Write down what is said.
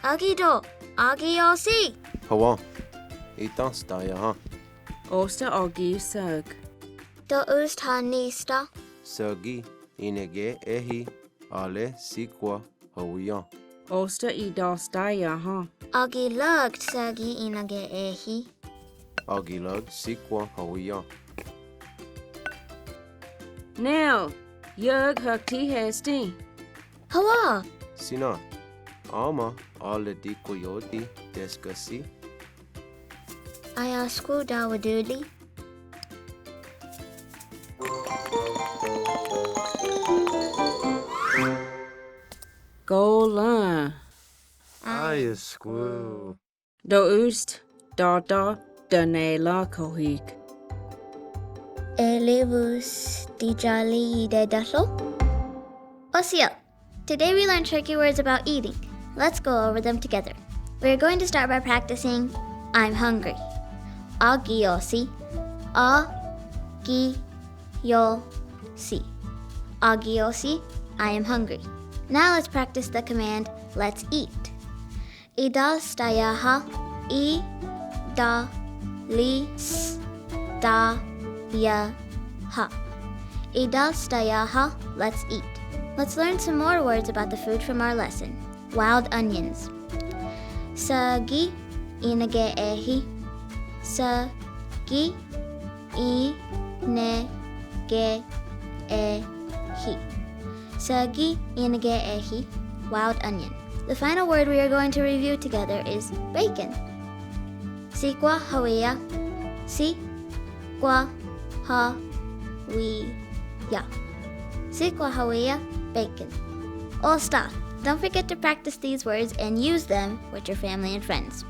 Agido, Ogiosi. Hawa. Ita staya ha. Osta ogi sug. Do usta nista. Sagi inege ehi ale sikwa hawiya. Osta I dostaya ha. Agi lugged sagi inage ehi. Agilad sikwa hawiya. Nel, yug hukti hesti. Hawa. Sina. Ama ale di koyoti deskasi. Ayasku dawaduli. Gola. Ayasku. Do ust, da danela kohik. Elevus dijali de dasho. Osiyo. Today we learned Cherokee words about eating. Let's go over them together. We are going to start by practicing I'm hungry. Agiosi. A-gi-yo-si. Agiosi, I am hungry. Now let's practice the command, let's eat. Idastayaha, I-da-li-sta-ya-ha. Idastayaha, let's eat. Let's learn some more words about the food from our lesson. Wild onions. Sagi inage ehi. Sagi inage ehi. Sagi inage ehi. Wild onion. The final word we are going to review together is bacon. Sikwa hawiya. Sikwa hawiya. Sikwa hawiya, bacon. All stop. Don't forget to practice these words and use them with your family and friends.